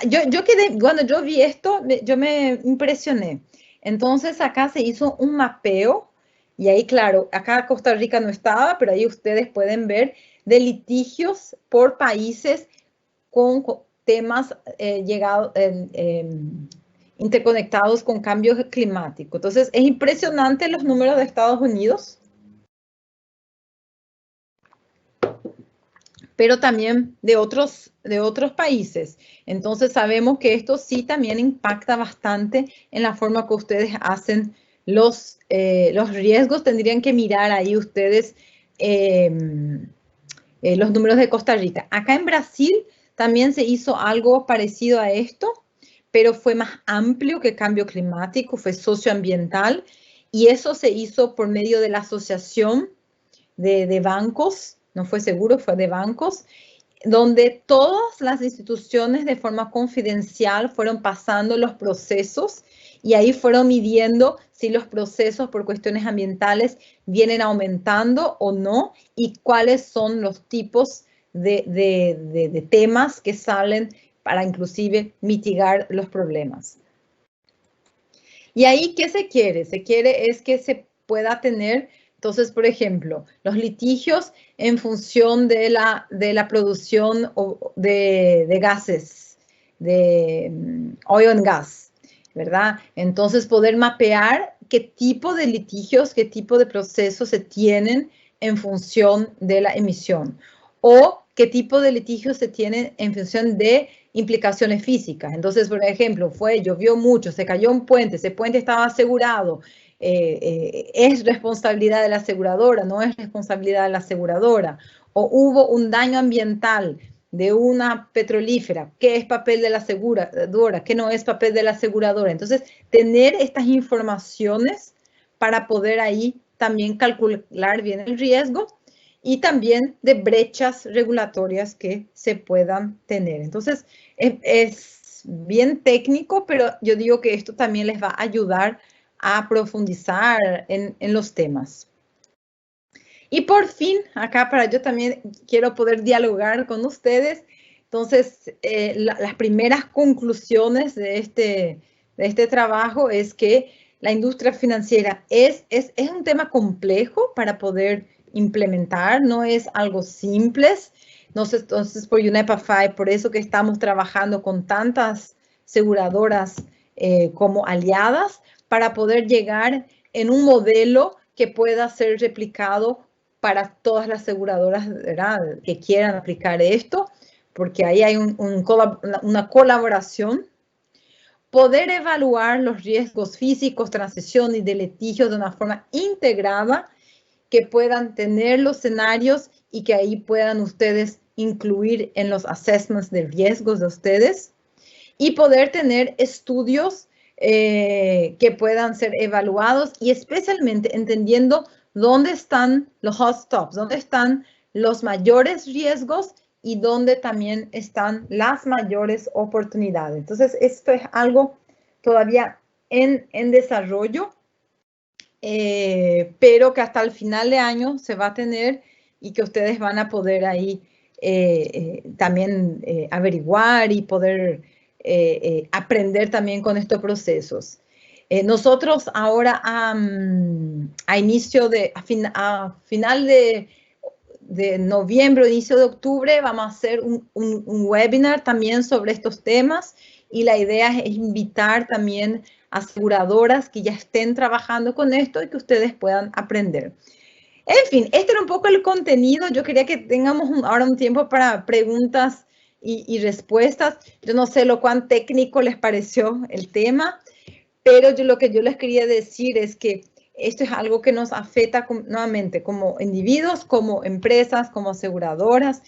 Yo quedé, cuando yo vi esto, yo me impresioné. Entonces, acá se hizo un mapeo, y ahí, claro, acá Costa Rica no estaba, pero ahí ustedes pueden ver de litigios por países con temas interconectados con cambio climático. Entonces, es impresionante los números de Estados Unidos, pero también de otros países. Entonces sabemos que esto sí también impacta bastante en la forma que ustedes hacen los riesgos. Tendrían que mirar ahí ustedes los números de Costa Rica. Acá en Brasil también se hizo algo parecido a esto, pero fue más amplio que cambio climático, fue socioambiental, y eso se hizo por medio de la asociación de bancos, no fue seguro, fue de bancos, donde todas las instituciones de forma confidencial fueron pasando los procesos y ahí fueron midiendo si los procesos por cuestiones ambientales vienen aumentando o no y cuáles son los tipos de temas que salen para inclusive mitigar los problemas. Y ahí, ¿qué se quiere? Se quiere es que se pueda tener, entonces, por ejemplo, los litigios en función de la producción de gases, de oil and gas, ¿verdad? Entonces, poder mapear qué tipo de litigios, qué tipo de procesos se tienen en función de la emisión o qué tipo de litigios se tienen en función de implicaciones físicas. Entonces, por ejemplo, llovió mucho, se cayó un puente, ese puente estaba asegurado, es responsabilidad de la aseguradora, no es responsabilidad de la aseguradora, o hubo un daño ambiental de una petrolífera, ¿qué es papel de la aseguradora? ¿Qué no es papel de la aseguradora? Entonces, tener estas informaciones para poder ahí también calcular bien el riesgo y también de brechas regulatorias que se puedan tener. Entonces, es bien técnico, pero yo digo que esto también les va a ayudar a profundizar en los temas. Y por fin, acá para yo también quiero poder dialogar con ustedes. Entonces, las primeras conclusiones de este trabajo es que la industria financiera es un tema complejo para poder implementar, no es algo simple. Entonces, por UNEP-FI, por eso que estamos trabajando con tantas aseguradoras como aliadas para poder llegar en un modelo que pueda ser replicado para todas las aseguradoras, ¿verdad?, que quieran aplicar esto, porque ahí hay una colaboración. Poder evaluar los riesgos físicos, transición y de litigio de una forma integrada, que puedan tener los escenarios y que ahí puedan ustedes incluir en los assessments de riesgos de ustedes. Y poder tener estudios que puedan ser evaluados y especialmente entendiendo dónde están los hotspots, dónde están los mayores riesgos y dónde también están las mayores oportunidades. Entonces, esto es algo todavía en desarrollo, pero que hasta el final de año se va a tener y que ustedes van a poder ahí también averiguar y poder aprender también con estos procesos. Nosotros ahora a final de noviembre, inicio de octubre, vamos a hacer un webinar también sobre estos temas y la idea es invitar también aseguradoras que ya estén trabajando con esto y que ustedes puedan aprender. En fin, este era un poco el contenido. Yo quería que tengamos ahora un tiempo para preguntas y respuestas. Yo no sé lo cuán técnico les pareció el tema, pero lo que yo les quería decir es que esto es algo que nos afecta nuevamente como individuos, como empresas, como aseguradoras.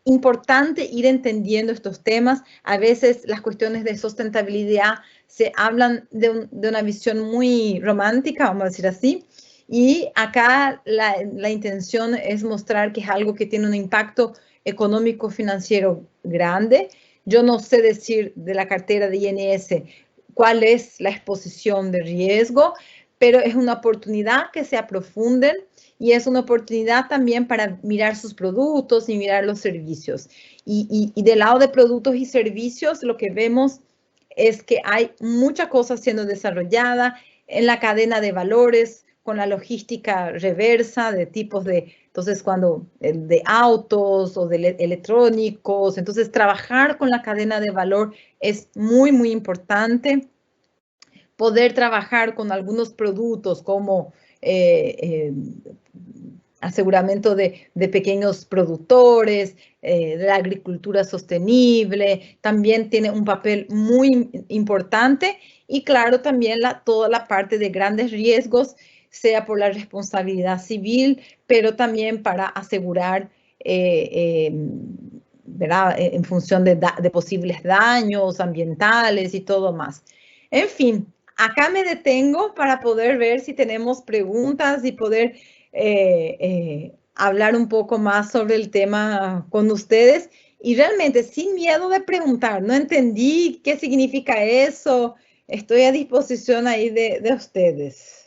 Importante ir entendiendo estos temas. A veces las cuestiones de sustentabilidad se hablan de una visión muy romántica, vamos a decir así, y acá la intención es mostrar que es algo que tiene un impacto económico financiero grande. Yo no sé decir de la cartera de INS cuál es la exposición de riesgo, pero es una oportunidad que se aprofunden y es una oportunidad también para mirar sus productos y mirar los servicios. Y del lado de productos y servicios, lo que vemos es que hay mucha cosa siendo desarrollada en la cadena de valores, con la logística reversa de tipos de, entonces cuando de autos o de electrónicos, entonces trabajar con la cadena de valor es muy, muy importante. Poder trabajar con algunos productos como aseguramiento de pequeños productores, de la agricultura sostenible, también tiene un papel muy importante y claro, también toda la parte de grandes riesgos, sea por la responsabilidad civil, pero también para asegurar, ¿verdad? En función de posibles daños ambientales y todo más. En fin, acá me detengo para poder ver si tenemos preguntas y poder hablar un poco más sobre el tema con ustedes y realmente sin miedo de preguntar, no entendí qué significa eso, estoy a disposición ahí de ustedes.